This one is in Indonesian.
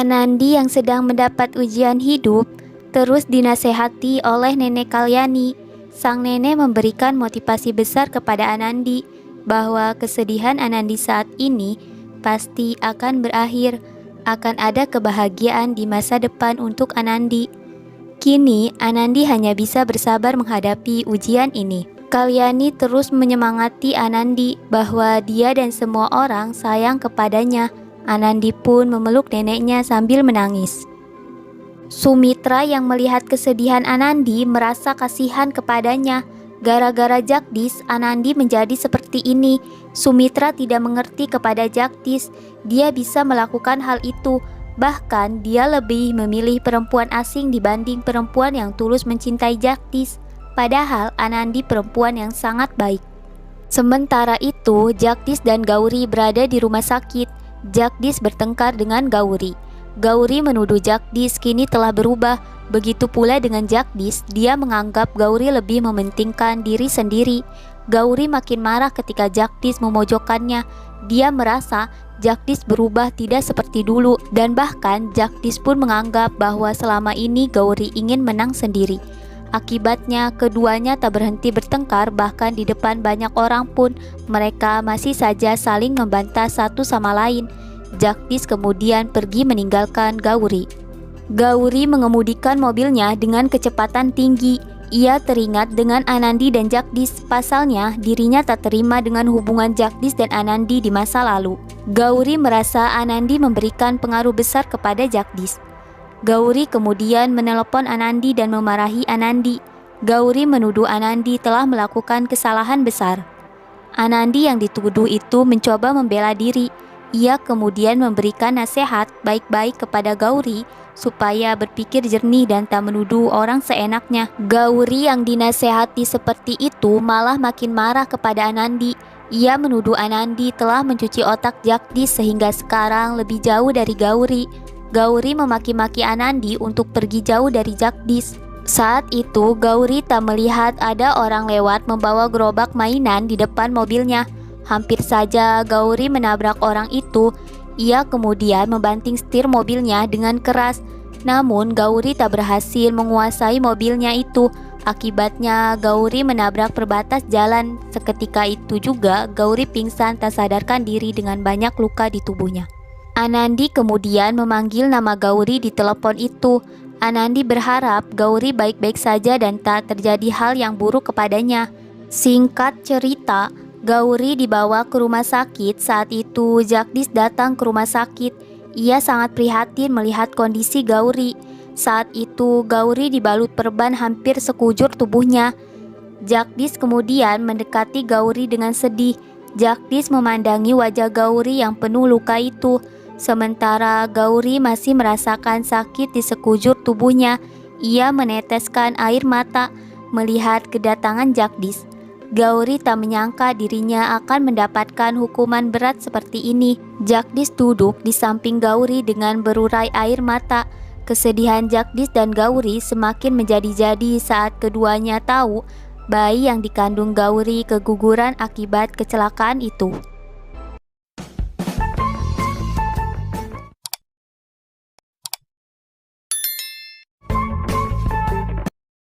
Anandi yang sedang mendapat ujian hidup terus dinasehati oleh Nenek Kalyani. Sang nenek memberikan motivasi besar kepada Anandi bahwa kesedihan Anandi saat ini pasti akan berakhir, akan ada kebahagiaan di masa depan untuk Anandi. Kini Anandi hanya bisa bersabar menghadapi ujian ini. Kalyani terus menyemangati Anandi bahwa dia dan semua orang sayang kepadanya. Anandi pun memeluk neneknya sambil menangis. Sumitra yang melihat kesedihan Anandi merasa kasihan kepadanya. Gara-gara Jagdish, Anandi menjadi seperti ini. Sumitra tidak mengerti kepada Jagdish. Dia bisa melakukan hal itu. Bahkan dia lebih memilih perempuan asing dibanding perempuan yang tulus mencintai Jagdish. Padahal Anandi perempuan yang sangat baik. Sementara itu, Jagdish dan Gauri berada di rumah sakit. Jagdish bertengkar dengan Gauri. Gauri menuduh Jagdish kini telah berubah. Begitu pula dengan Jagdish, dia menganggap Gauri lebih mementingkan diri sendiri. Gauri makin marah ketika Jagdish memojokkannya. Dia merasa Jagdish berubah tidak seperti dulu, dan bahkan Jagdish pun menganggap bahwa selama ini Gauri ingin menang sendiri. Akibatnya keduanya tak berhenti bertengkar, bahkan di depan banyak orang pun mereka masih saja saling membantah satu sama lain. Jagdish kemudian pergi meninggalkan Gauri. Gauri mengemudikan mobilnya dengan kecepatan tinggi. Ia teringat dengan Anandi dan Jagdish. Pasalnya dirinya tak terima dengan hubungan Jagdish dan Anandi di masa lalu. Gauri merasa Anandi memberikan pengaruh besar kepada Jagdish. Gauri kemudian menelepon Anandi dan memarahi Anandi. Gauri menuduh Anandi telah melakukan kesalahan besar. Anandi yang dituduh itu mencoba membela diri. Ia kemudian memberikan nasihat baik-baik kepada Gauri supaya berpikir jernih dan tak menuduh orang seenaknya. Gauri yang dinasehati seperti itu malah makin marah kepada Anandi. Ia menuduh Anandi telah mencuci otak Jagdish sehingga sekarang lebih jauh dari Gauri. Gauri memaki-maki Anandi untuk pergi jauh dari Jagdish. Saat itu Gauri tak melihat ada orang lewat membawa gerobak mainan di depan mobilnya. Hampir saja Gauri menabrak orang itu. Ia kemudian membanting setir mobilnya dengan keras. Namun Gauri tak berhasil menguasai mobilnya itu. Akibatnya Gauri menabrak perbatas jalan. Seketika itu juga Gauri pingsan tak sadarkan diri dengan banyak luka di tubuhnya. Anandi kemudian memanggil nama Gauri di telepon itu. Anandi berharap Gauri baik-baik saja dan tak terjadi hal yang buruk kepadanya. Singkat cerita, Gauri dibawa ke rumah sakit. Saat itu Jagdish datang ke rumah sakit. Ia sangat prihatin melihat kondisi Gauri. Saat itu Gauri dibalut perban hampir sekujur tubuhnya. Jagdish kemudian mendekati Gauri dengan sedih. Jagdish memandangi wajah Gauri yang penuh luka itu. Sementara Gauri masih merasakan sakit di sekujur tubuhnya. Ia meneteskan air mata melihat kedatangan Jagdish. Gauri tak menyangka dirinya akan mendapatkan hukuman berat seperti ini. Jagdish duduk di samping Gauri dengan berurai air mata. Kesedihan Jagdish dan Gauri semakin menjadi-jadi saat keduanya tahu bayi yang dikandung Gauri keguguran akibat kecelakaan itu.